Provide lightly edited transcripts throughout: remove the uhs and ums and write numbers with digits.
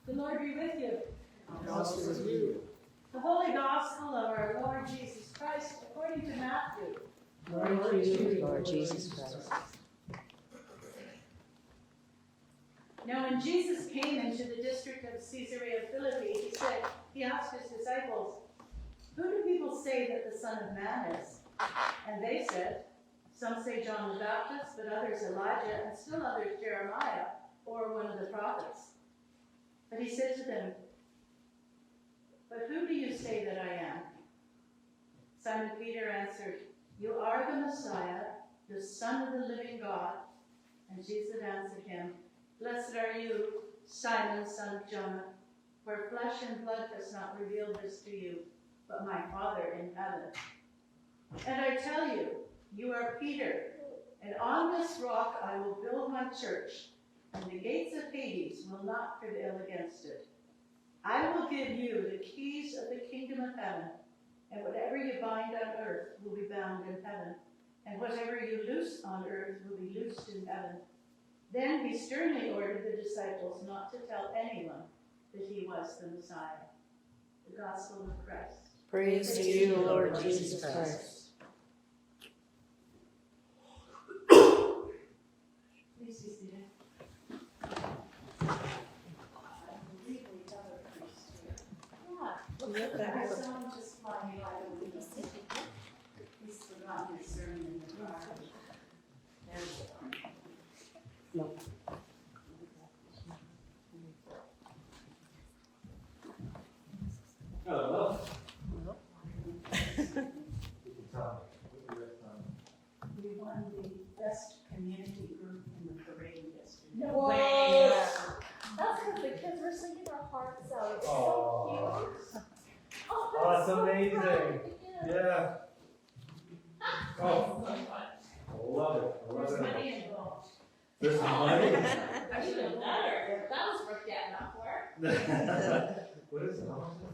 The Lord be with you. And also with you. The Holy Gospel of our Lord Jesus Christ according to Matthew. Glory to you, Lord Jesus Christ. Now when Jesus came into the district of Caesarea Philippi, he asked his disciples, "Who do people say that the Son of Man is?" And they said, "Some say John the Baptist, but others Elijah, and still others Jeremiah, or one of the prophets." But he said to them, "But who do you say that I am?" Simon Peter answered, "You are the Messiah, the Son of the living God." And Jesus answered him, "Blessed are you, Simon, son of Jonah, for flesh and blood has not revealed this to you, but my Father in heaven. And I tell you, you are Peter, and on this rock I will build my church, and the gates of Hades will not prevail against it. I will give you the keys of the kingdom of heaven, and whatever you bind on earth will be bound in heaven, and whatever you loose on earth will be loosed in heaven." Then he sternly ordered the disciples not to tell anyone that he was the Messiah. The Gospel of Christ. Praise to you, Lord Jesus Christ. Please be seated. I believe we have a priest here. Yeah. I saw him just flying by the window. He's forgotten his sermon in the car. There's No. Hello. We won the best community group in the parade yesterday. No way. That's because the kids were singing our hearts out. It's so cute. Oh, that's so amazing. proud. Yeah. Oh, I love it. I love There's it. money involved. There's some money. Even better. That was worth getting up for. What is it? How much is it?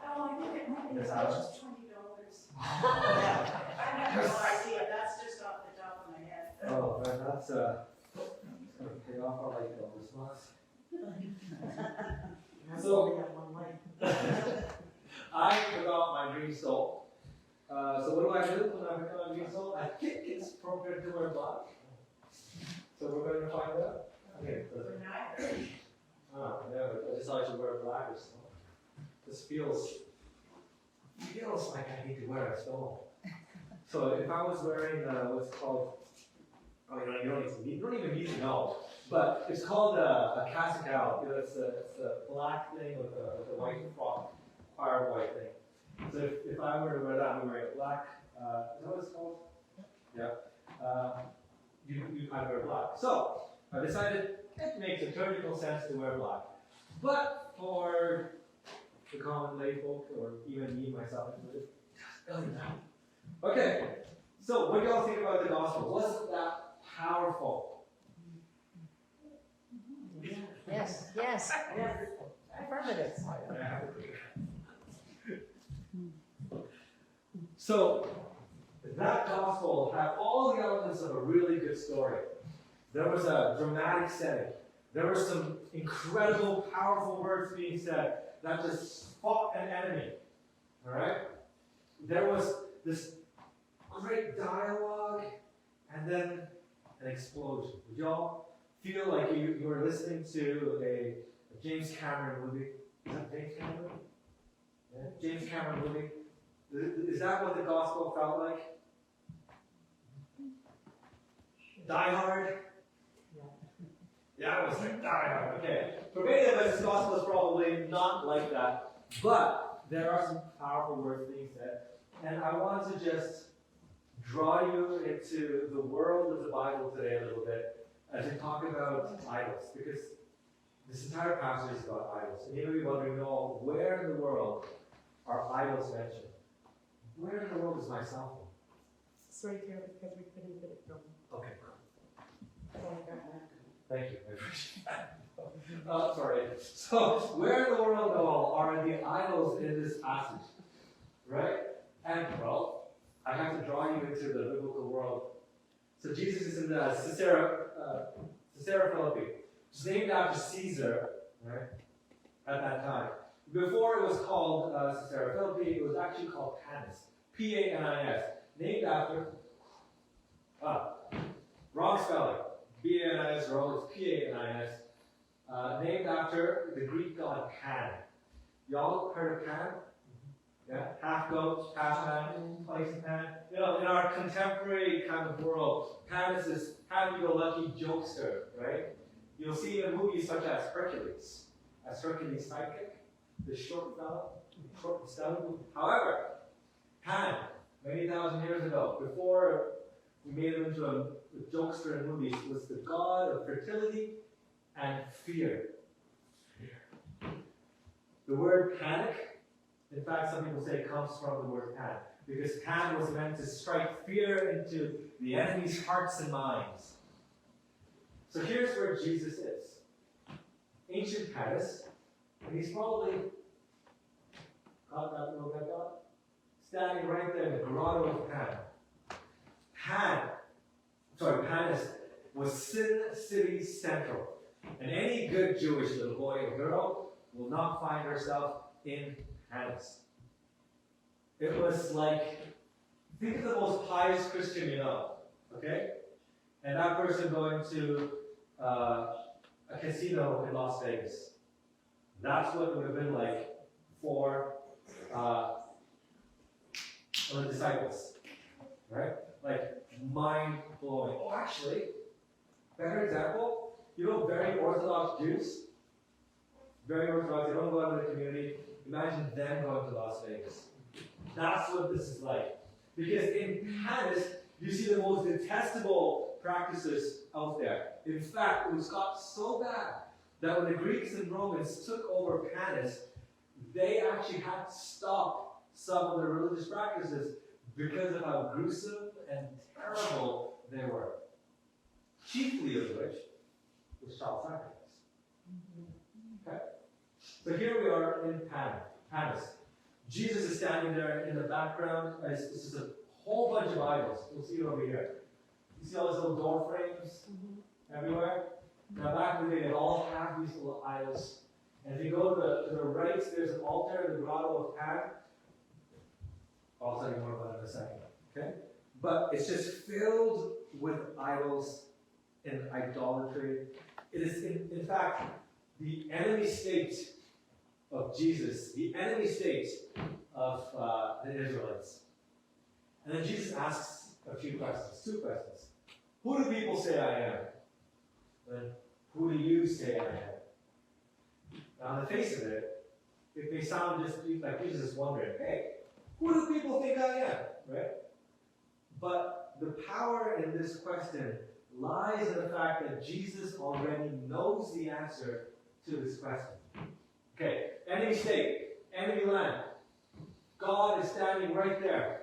Oh, I think it might be Yes, how much? just $20. I have no idea, that's just off the top of my head. Oh, man, that's gonna pay off our light bill this month. So, I forgot my green soul. So what do when I forgot my green soul? I think it's appropriate to wear black. So we're going to find out. Okay. For neither. Oh, no, I decided to wear black or something. This feels like I need to wear a stole. So if I was wearing what's called, oh, you don't even need to know, but it's called a cassock. It's a black thing with a white frock, fire white thing. So if I were to wear that, I'm wearing black. Is that what it's called? Yeah. You kind of wear black. So I decided it makes liturgical sense to wear black. But for the common lay folk, or even me myself included, it doesn't matter. Okay, so what do y'all think about the gospel? Wasn't that powerful? Yes, yes. Affirmative. So that gospel had all the elements of a really good story. There was a dramatic setting. There were some incredible, powerful words being said that just fought an enemy. All right? There was this great dialogue and then an explosion. Would y'all feel like you were listening to a James Cameron movie? Is that James Cameron? Yeah? James Cameron movie? Is that what the gospel felt like? Die Hard? Yeah, it was like Die Hard. Okay. For many of us, this gospel is probably not like that, but there are some powerful words being said, and I want to just draw you into the world of the Bible today a little bit as we talk about idols, because this entire passage is about idols. And you may be wondering, no, where in the world are idols mentioned? Where in the world is my cell phone? It's right there because we couldn't get it from. Okay, So I got that. thank you. I appreciate that. Sorry. So, where in the world, though, are the idols in this passage? Right? And, well, I have to draw you into the biblical world. So, Jesus is in Caesarea Philippi. It's named after Caesar, right? at that time. Before it was called Caesarea Philippi, it was actually called Panis. Panis. Named after, wrong spelling. B-A-N-I-S, wrong, it's P-A-N-I-S. Named after the Greek god Pan. Y'all heard of Pan? Yeah? Half goat, half man, twice a pan. You know, in our contemporary kind of world, Pan is this happy-go-lucky jokester, right? You'll see in movies such as Hercules, as Hercules' sidekick, the short fellow, short and stout. However, Pan, many thousand years ago, before we made him into a jokester in movies, was the god of fertility and fear. The word panic, in fact, some people say comes from the word pan, because pan was meant to strike fear into the enemy's hearts and minds. So here's where Jesus is. Ancient Paris, and he's probably got that little guy got? Standing right there in the grotto of Pan. Panis was Sin City Central. And any good Jewish little boy or girl will not find herself in Panis. It was like, think of the most pious Christian you know, okay? And that person going to a casino in Las Vegas. That's what it would have been like for the disciples, right? Like mind-blowing. Oh, actually, better example, you know, very Orthodox Jews, very Orthodox, they don't go out in the community. Imagine them going to Las Vegas. That's what this is like. Because in Panis, you see the most detestable practices out there. In fact, it was got so bad that when the Greeks and Romans took over Panis, they actually had to stop some of the religious practices because of how gruesome and terrible they were. Chiefly of which was child sacrifice. Okay? So here we are in Panis. Jesus is standing there in the background. This is a whole bunch of idols. You'll see it over here. You see all those little door frames everywhere? Now back in the day, they all have these little idols. And if you go to the right, there's an altar in the grotto of Pan. I'll tell you more about it in a second. Okay? But it's just filled with idols and idolatry. It is, in fact, the enemy state of Jesus, the enemy state of the Israelites. And then Jesus asks a few questions, 2 questions. Who do people say I am? And who do you say I am? Now, on the face of it, it may sound just like Jesus is wondering, hey, who do people think I am? Right? But the power in this question lies in the fact that Jesus already knows the answer to this question. Okay, enemy state, enemy land. God is standing right there.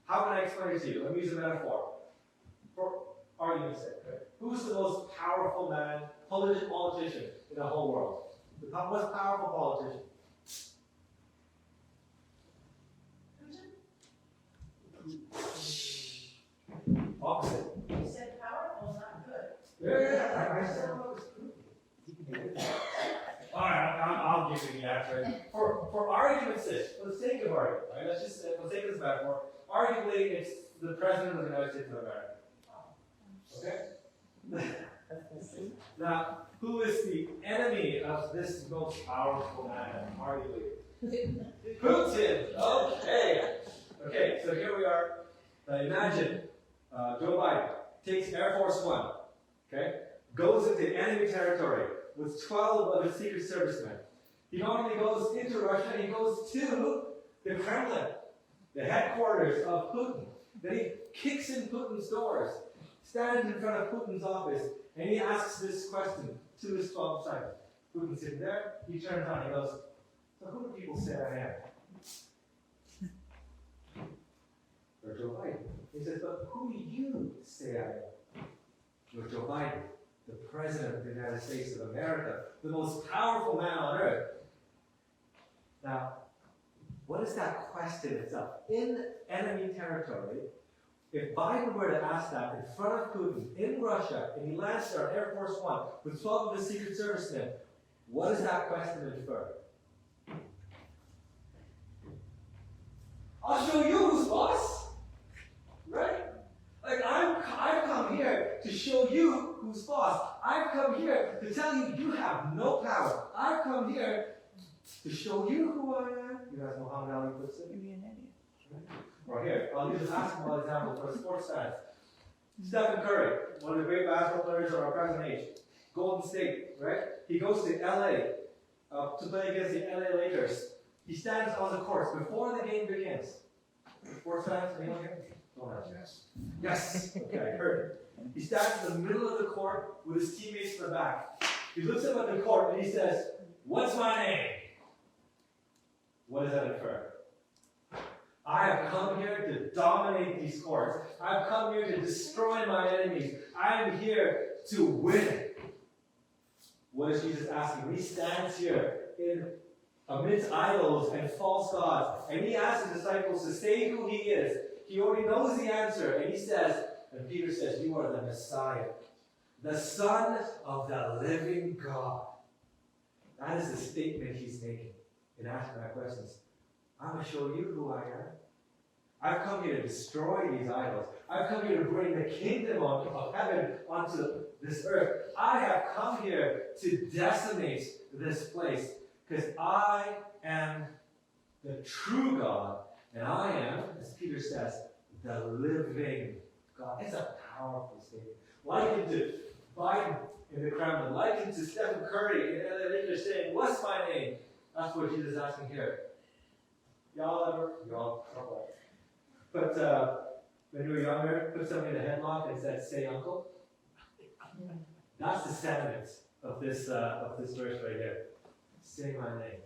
How can I explain it to you? Let me use a metaphor. For argument's sake, right? Who's the most powerful man, politician in the whole world? The most powerful politician? Opposite. You said powerful, not good. Yeah, I said Alright, I'll give you the answer. For argument's sake, for the sake of argument, right? Let's just for the sake of this metaphor, arguably it's the President of the United States of America. Okay? Now, who is the enemy of this most powerful man, arguably? Putin! Okay! Okay, so here we are. Imagine Joe Biden takes Air Force One, okay? Goes into enemy territory with 12 of his Secret Servicemen. He not only goes into Russia, he goes to the Kremlin, the headquarters of Putin. Then he kicks in Putin's doors, stands in front of Putin's office, and he asks this question to his 12 disciples. Putin's sitting there, he turns on, he goes, so who do people say I am? Or Joe Biden. He says, but who do you say I am? You're Joe Biden, the President of the United States of America, the most powerful man on earth. Now, what is that question itself? In enemy territory, if Biden were to ask that in front of Putin, in Russia, and he lands there on Air Force One with 12 of his Secret Servicemen, What does that question infer? I'll show you who's boss. Right? Like, I've come here to show you who's boss. I've come here to tell you you have no power. I've come here to show you who I am. You guys know how Muhammad Ali puts it? You'd be an idiot. Or here, I'll use a basketball example for sports fans. Stephen Curry, one of the great basketball players of our present age. Golden State, right? He goes to LA to play against the LA Lakers. He stands on the court before the game begins. Sports fans, anyone here? Don't answer. Yes. Yes. Okay, I heard it. He stands in the middle of the court with his teammates in the back. He looks up at the court and he says, "What's my name?" What does that infer? I have come here to dominate these courts. I've come here to destroy my enemies. I am here to win. What is Jesus asking? He stands here amidst idols and false gods, and he asks his disciples to say who he is. He already knows the answer, and he says, and Peter says, "You are the Messiah, the Son of the living God." That is the statement he's making in asking that question. I'm going to show you who I am. I've come here to destroy these idols. I've come here to bring the kingdom of heaven onto this earth. I have come here to decimate this place because I am the true God, and I am, as Peter says, the living God. It's a powerful statement. Likened to Biden in the Kremlin, likened to Stephen Curry in LA Lakers saying, "What's my name?" That's what Jesus is asking here. Y'all, but when you were younger, put somebody in a headlock and said, "Say uncle." That's the sentiment of this verse right here. Say my name.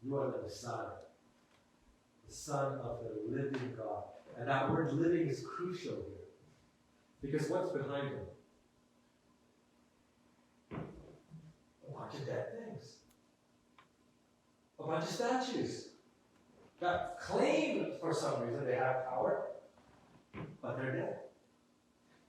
You are the Messiah, the Son of the living God. And that word living is crucial here. Because what's behind him? A bunch of dead things. A bunch of statues that claim for some reason they have power, but they're dead.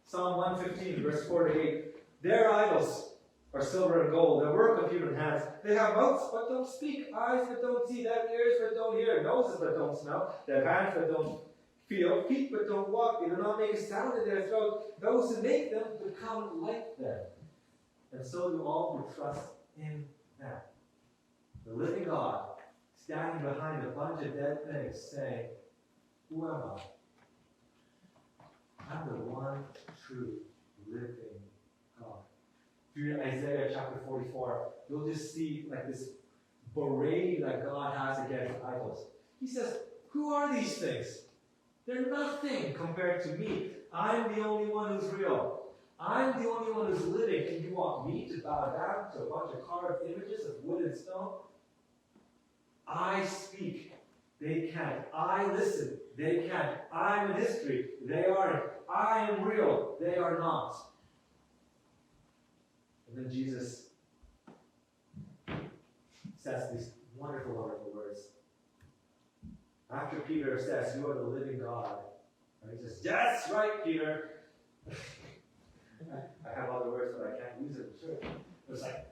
Psalm 115, verse 4 to 8. Their idols are silver and gold, the work of human hands. They have mouths but don't speak, eyes but don't see, they have ears but don't hear, noses but don't smell, they have hands but don't feel, feet but don't walk, they do not make a sound in their throat. Those who make them become like them. And so do all who trust in them. The living God standing behind a bunch of dead things saying, "Who am I? I'm the one true living God." If you read Isaiah chapter 44, you'll just see like this beret that God has against idols. He says, "Who are these things? They're nothing compared to me. I'm the only one who's real. I'm the only one who's living. And you want me to bow down to a bunch of carved images of wood and stone? I speak, they can't. I listen, they can't. I'm in history, they aren't. I am real, they are not." And then Jesus says these wonderful, wonderful words. After Peter says, "You are the living God," and he says, "That's right, Peter." I have other words, but I can't use it in church. It's like,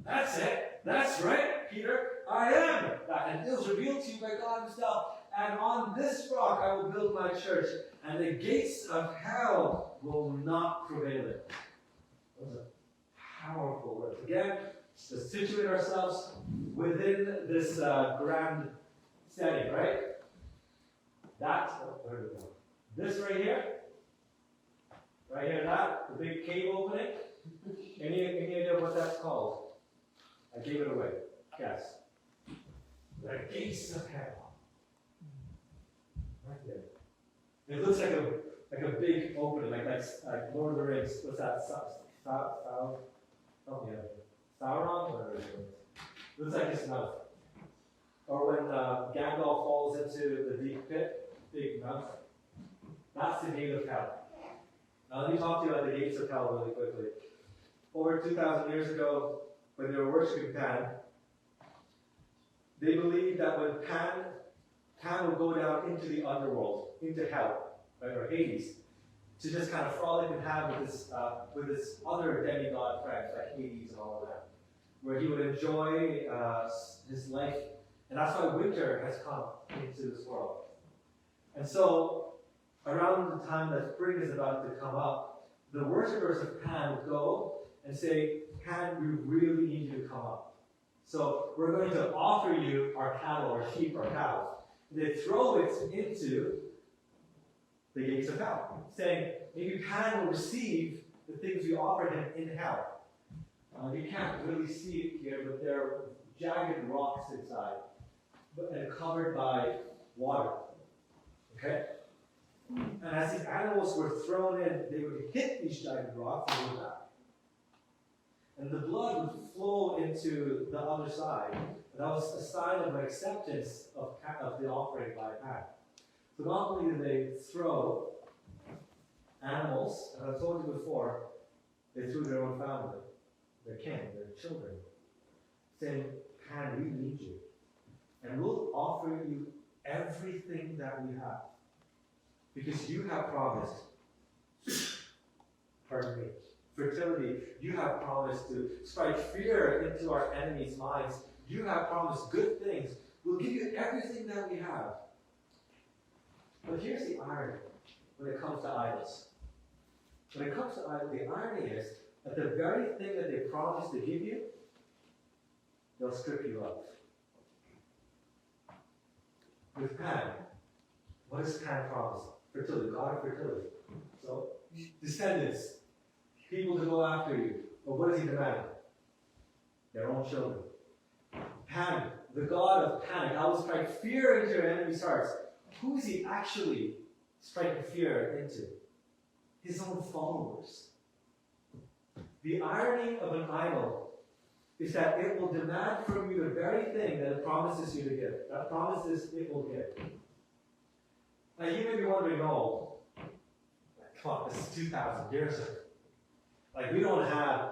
"That's it. That's right, Peter. I am that." And it was revealed to you by God himself. "And on this rock I will build my church, and the gates of hell will not prevail it." Those are powerful words. Again, to situate ourselves within this grand setting, right? That's where we go. This right here, that, the big cave opening. Any idea what that's called? I gave it away. Guess. The gates of hell. Right there. It looks like a big opening, like Lord of the Rings. What's that? Help me out. Sauron? Whatever it is. Looks like his mouth. Or when Gandalf falls into the deep pit, big mouth. That's the gate of hell. Now let me talk to you about the gates of hell really quickly. Over 2,000 years ago, when they were worshiping Pan, they believed that when Pan would go down into the underworld, into hell, right, or Hades, to just kind of frolic and have with his other demigod friends, like Hades and all of that. where he would enjoy his life. And that's why winter has come into this world. And so, around the time that spring is about to come up, the worshippers of Pan would go and say, Pan, we really need you to come up. So we're going to offer you our cattle, our sheep, our cows. And they throw it into the gates of hell, saying, maybe Pan will receive the things we offered him in hell. You can't really see it here, but there are jagged rocks inside, and covered by water. Okay? And as these animals were thrown in, they would hit these jagged rocks and go back. And the blood would flow into the other side. And that was a sign of an acceptance of the offering by Pan. So not only did they throw animals, and I've told you before, they threw their own family, their kin, their children, saying, Pan, we need you. And we'll offer you everything that we have. Because you have promised, pardon me, fertility. You have promised to strike fear into our enemies' minds. You have promised good things. We'll give you everything that we have. But here's the irony when it comes to idols. When it comes to idols, the irony is that the very thing that they promised to give you, they'll strip you of. With Pan, what does Pan promise? Fertility, God of fertility. So, descendants, people to go after you. But what does he demand? Their own children. Pan, the God of panic. I will strike fear into your enemies' hearts. Who is he actually striking fear into? His own followers. The irony of an idol is that it will demand from you the very thing that it promises you to give. That promises it will give. Now you may be wondering, oh, come on, this is 2,000 years ago. Like, we don't have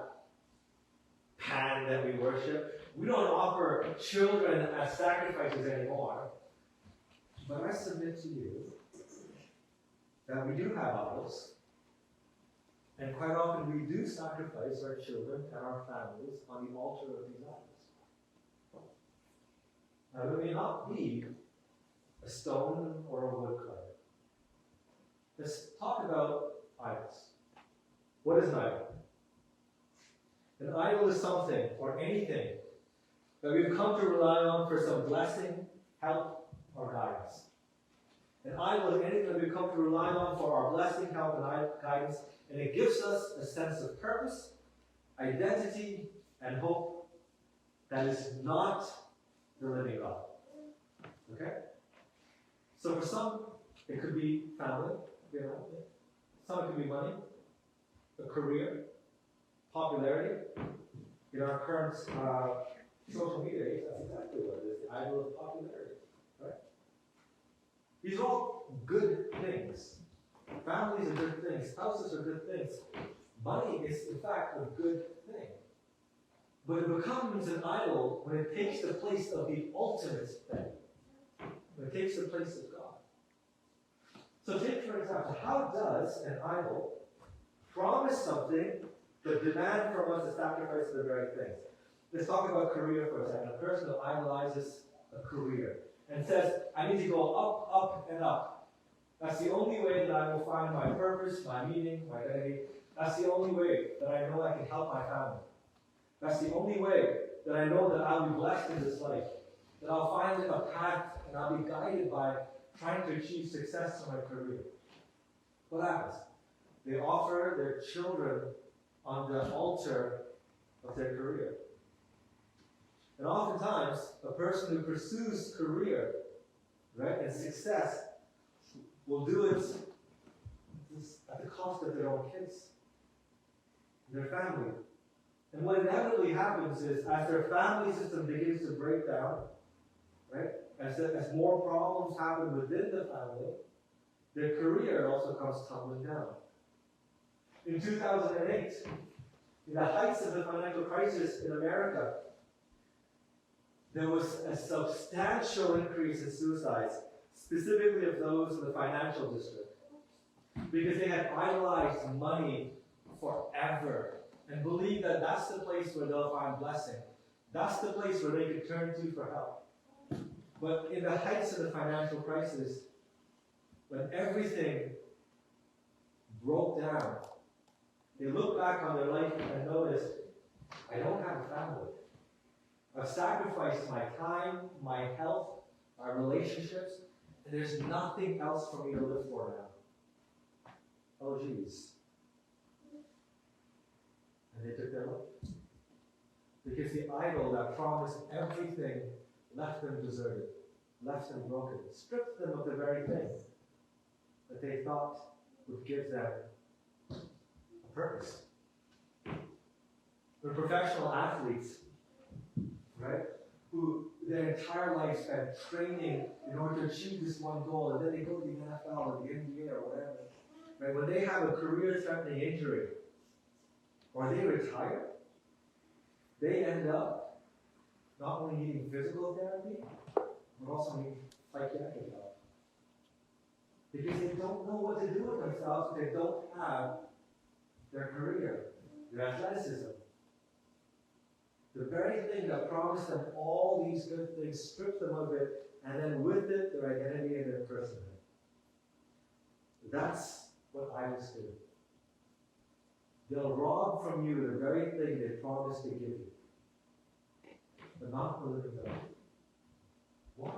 Pan that we worship. We don't offer children as sacrifices anymore. But I submit to you that we do have idols. And quite often we do sacrifice our children and our families on the altar of these idols. Now, there may not be a stone or a wood carving. Let's talk about idols. What is an idol? An idol is something or anything that we've come to rely on for some blessing, help, or guidance. An idol is anything that we've come to rely on for our blessing, help, and guidance, and it gives us a sense of purpose, identity, and hope that is not the living God. Okay? So for some, it could be family, some it could be money, a career, popularity. In our current social media age, that's exactly what it is, the idol of popularity. Right? These are all good things. Families are good things. Houses are good things. Money is, in fact, a good thing. But it becomes an idol when it takes the place of the ultimate thing. When it takes the place of God. So take, for example, how does an idol promise something but demand from us to sacrifice the very things? Let's talk about career for a second. A person who idolizes a career and says, I need to go up, up, and up. That's the only way that I will find my purpose, my meaning, my identity. That's the only way that I know I can help my family. That's the only way that I know that I'll be blessed in this life. That I'll find a path and I'll be guided by trying to achieve success in my career. What happens? They offer their children on the altar of their career. And oftentimes, a person who pursues career, right, and success will do it at the cost of their own kids, their family. And what inevitably happens is, as their family system begins to break down, right, as more problems happen within the family, their career also comes tumbling down. In 2008, in the heights of the financial crisis in America, there was a substantial increase in suicides, specifically of those in the financial district, because they had idolized money forever and believed that that's the place where they'll find blessing. That's the place where they could turn to for help. But in the heights of the financial crisis, when everything broke down, they looked back on their life and noticed, I don't have a family. I've sacrificed my time, my health, my relationships, and there's nothing else for me to live for now. Oh, geez. And they took their life. Because the idol that promised everything left them deserted, left them broken, stripped them of the very thing that they thought would give them a purpose. The professional athletes, right, who their entire life spent training in order to achieve this one goal, and then they go to the NFL or the NBA or whatever, right, when they have a career-threatening injury, or they retire, they end up not only needing physical therapy, but also needing psychiatric help. Because they don't know what to do with themselves if they don't have their career, their athleticism. The very thing that promised them all these good things, stripped them of it, and then with it, their identity and their personhood. That's what idols do. They'll rob from you the very thing they promised to give you, but not the living God. Why?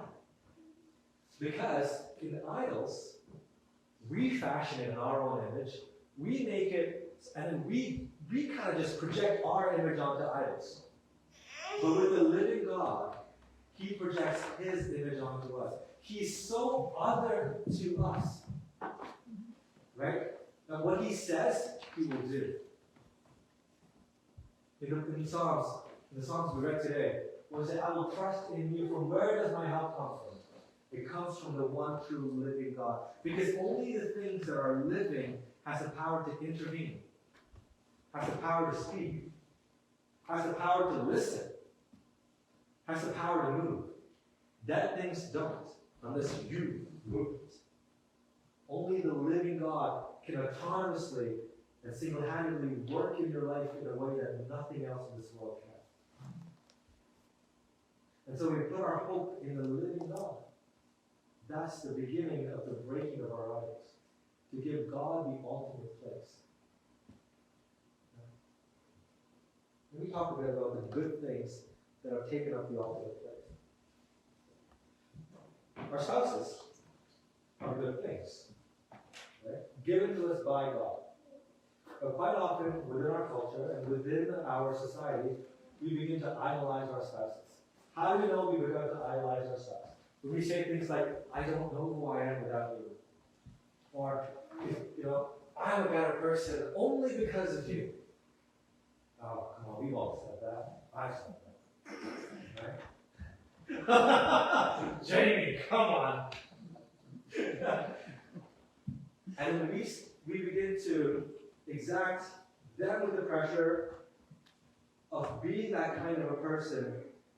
Because in idols, we fashion it in our own image, we make it, and then we kind of just project our image onto idols. But with the living God, He projects His image onto us. He's so other to us. Right? And what He says, He will do. In the Psalms we read today, where it said, I will trust in you. From where does my help come from? It comes from the one true living God. Because only the things that are living has the power to intervene, has the power to speak, has the power to listen, has the power to move. Dead things don't, unless you move it. Only the living God can autonomously and single-handedly work in your life in a way that nothing else in this world can. And so we put our hope in the living God. That's the beginning of the breaking of our idols, to give God the ultimate place. Let me talk a bit about the good things that have taken up the ultimate place. Our spouses are good things, right? Given to us by God. But quite often, within our culture and within our society, we begin to idolize our spouses. How do we know we begin to idolize our spouse? When we say things like, I don't know who I am without you. Or, I'm a better person only because of you. Oh, come on, we've all said that. I've said that. Right? Jamie, come on. And when we begin to exact them with the pressure of being that kind of a person,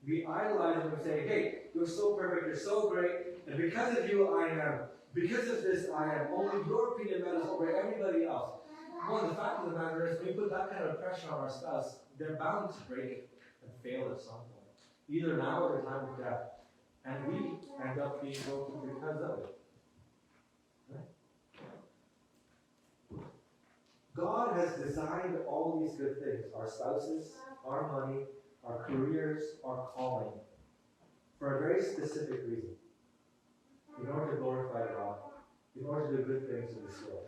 we idolize them and say, hey, you're so perfect, you're so great, and because of you I am. Because of this I am. Only your opinion matters over everybody else. Well, the fact of the matter is, when we put that kind of pressure on our spouse, they're bound to break and fail at some point. Either now or the time of death. And we end up being broken because of it. Right? God has designed all these good things, our spouses, our money, our careers, our calling, for a very specific reason. In order to glorify God, in order to do good things in this world.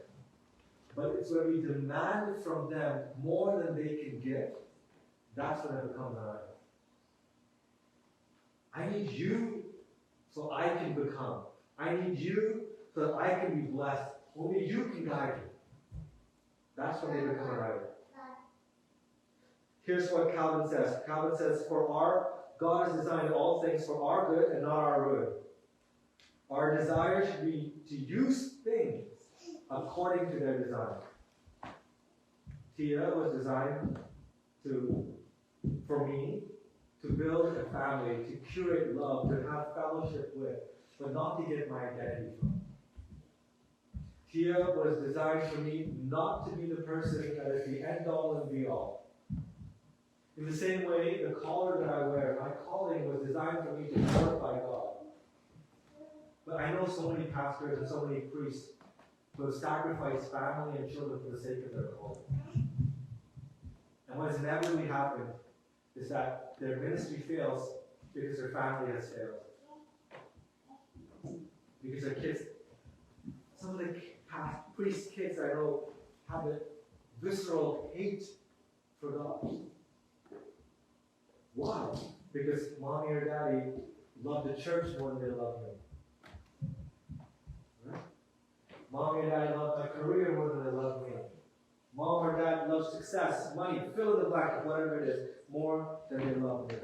But it's when we demand from them more than they can give, that's when it becomes an idol. I need you so I can become. I need you so that I can be blessed. Only you can guide me. That's when they become an idol. Here's what Calvin says. Calvin says, God has designed all things for our good and not our ruin. Our desire should be to use things according to their design. Tia was designed for me to build a family, to curate love, to have fellowship with, but not to get my identity from. Tia was designed for me not to be the person that is the end all and be all. In the same way, the collar that I wear, my calling was designed for me to glorify God. But I know so many pastors and so many priests who have sacrificed family and children for the sake of their calling. And what has inevitably happened is that their ministry fails because their family has failed. Because their kids, some of the priest kids I know have a visceral hate for God. Why? Because mommy or daddy love the church more than they love me. Right? Mommy or daddy love my career more than they love me. Mom or dad loves success, money, fill in the blank, whatever it is, more than they love me.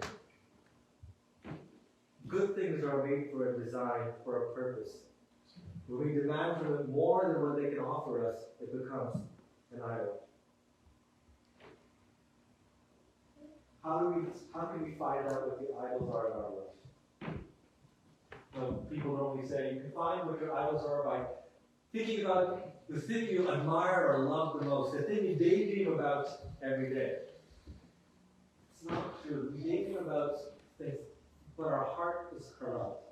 Good things are made for a design, for a purpose. When we demand from them more than what they can offer us, it becomes an idol. How can we find out what the idols are in our life? Well, people normally say you can find what your idols are by thinking about the thing you admire or love the most, the thing you daydream about every day. It's not true. We daydream about things, but our heart is corrupt.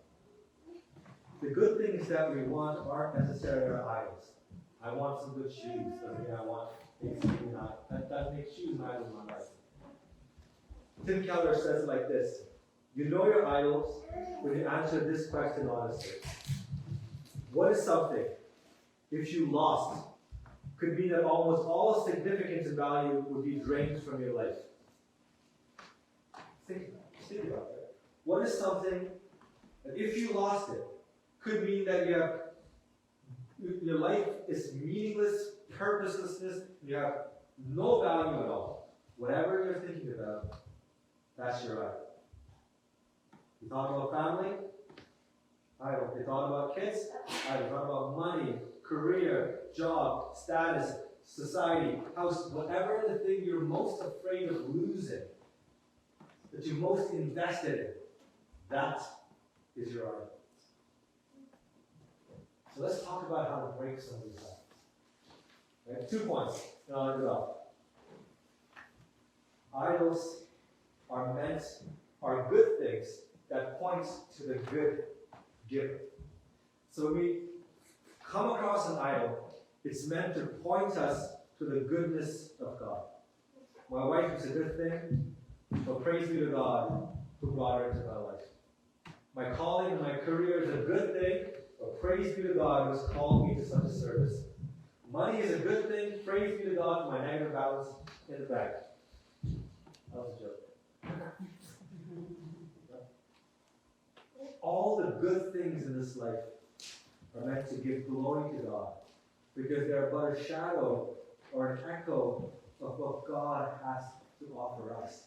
The good things that we want aren't necessarily our idols. I want some good shoes. Doesn't mean I want things to be nice. That makes shoes an idol in my life. Tim Keller says it like this: you know your idols when you answer this question honestly. What is something, if you lost, could mean that almost all significance and value would be drained from your life? Think about that. What is something that if you lost it, could mean that your life is meaningless, purposelessness, you have no value at all. Whatever you're thinking about, that's your idol. You thought about family? Idol. You thought about kids? Idol. You thought about money, career, job, status, society, house, whatever the thing you're most afraid of losing, that you're most invested in, that is your idol. So let's talk about how to break some of these idols. Right? 2 points, and I'll end it off. Idols are good things that point to the good giver. So when we come across an idol, it's meant to point us to the goodness of God. My wife is a good thing, but praise be to God who brought her into my life. My calling and my career is a good thing, but praise be to God who has called me to such a service. Money is a good thing, praise be to God for my negative balance in the bank. That was a joke. All the good things in this life are meant to give glory to God, because they're but a shadow or an echo of what God has to offer us.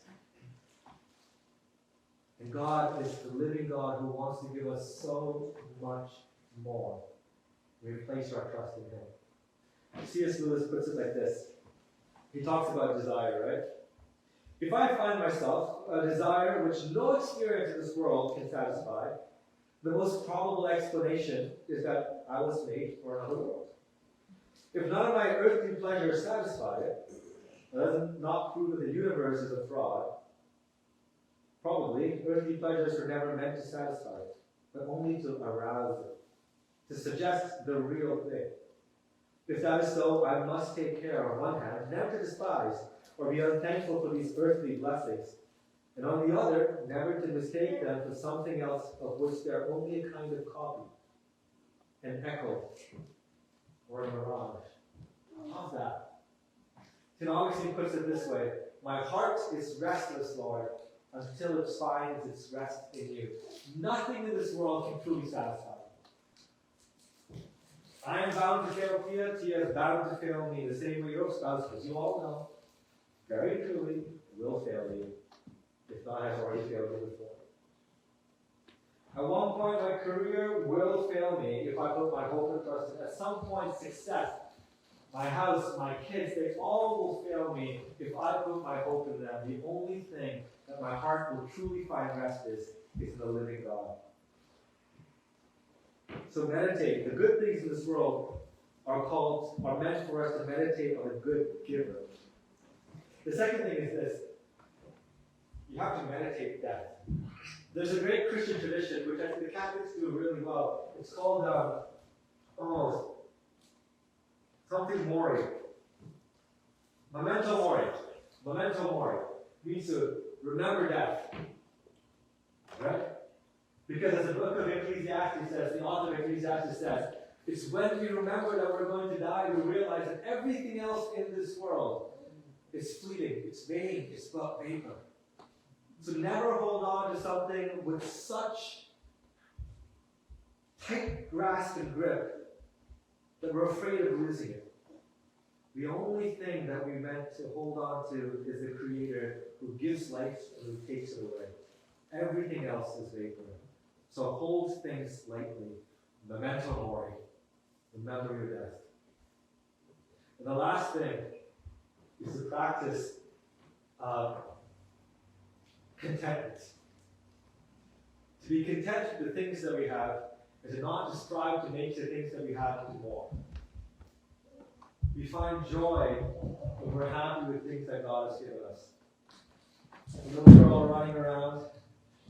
And God is the living God who wants to give us so much more. We place our trust in Him. C.S. Lewis puts it like this. He talks about desire, right? If I find myself a desire which no experience in this world can satisfy, the most probable explanation is that I was made for another world. If none of my earthly pleasures satisfy it, that does not prove that the universe is a fraud. Probably, earthly pleasures were never meant to satisfy it, but only to arouse it, to suggest the real thing. If that is so, I must take care, on one hand, never to despise or be unthankful for these earthly blessings, and on the other, never to mistake them for something else of which they are only a kind of copy, an echo, or a mirage. How's that? St. Augustine puts it this way: my heart is restless, Lord, until it finds its rest in you. Nothing in this world can truly satisfy. I am bound to fail Tia, Tia is bound to fail me, the same way your spouse, as you all know, very truly will fail you, if not has already failed you before. At one point, my career will fail me if I put my hope and trust in it. At some point, success, my house, my kids, they all will fail me if I put my hope in them. The only thing that my heart will truly find rest is in the living God. So meditate. The good things in this world are meant for us to meditate on the good giver. The second thing is this: You have to meditate death. There's a great Christian tradition, which I think the Catholics do really well. It's called, something mori. Memento mori. Memento mori means to remember death. Right? Because as the book of Ecclesiastes says, the author of Ecclesiastes says, it's when we remember that we're going to die, we realize that everything else in this world is fleeting, it's vain, it's but vapor. So never hold on to something with such tight grasp and grip that we're afraid of losing it. The only thing that we meant to hold on to is the Creator who gives life and who takes it away. Everything else is vapor. So hold things lightly. Memento mori. Remember your death. And the last thing is to practice contentment. To be content with the things that we have, and to not to strive to make the things that we have into more. We find joy when we're happy with things that God has given us. The little girl running around,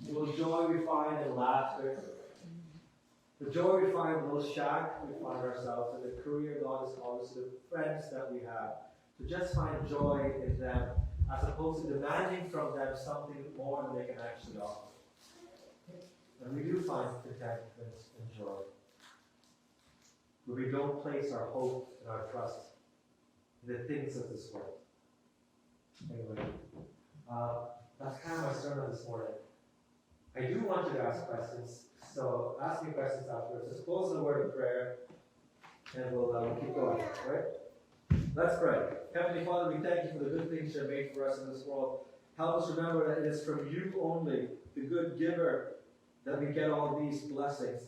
the little joy we find in laughter, the joy we find in the little shack we find ourselves, in the career God has called us, the friends that we have, to just find joy in them, as opposed to demanding from them something more than they can actually offer. And we do find contentment and joy, but we don't place our hope and our trust in the things of this world. Anyway, that's kind of my sermon this morning. I do want you to ask questions, so ask me questions afterwards. Let's close with a word of prayer, and we'll keep going, all right? Let's pray. Heavenly Father, we thank you for the good things you have made for us in this world. Help us remember that it is from you only, the good giver, that we get all these blessings.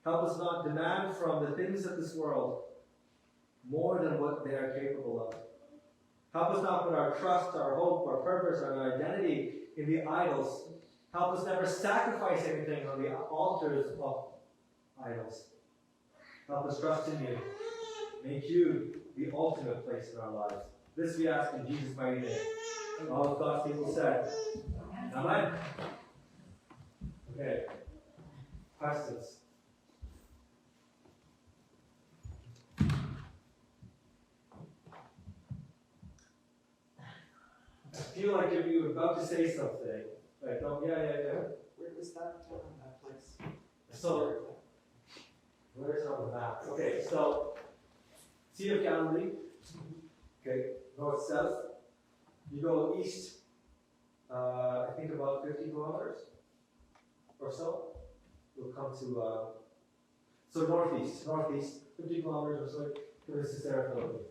Help us not demand from the things of this world more than what they are capable of. Help us not put our trust, our hope, our purpose, our identity in the idols. Help us never sacrifice anything on the altars of idols. Help us trust in you. Make you the ultimate place in our lives. This we ask in Jesus' mighty name. And all of God's people said, Amen. Okay. Questions? I feel like if you were about to say something, like, oh, yeah. Where was that place? So, where's it on the map? Okay, so, Sea of Galilee, okay, north-south. You go east, I think about 50 kilometers or so. You'll come to, so northeast, 50 kilometers or so, to Sarah, Philippines.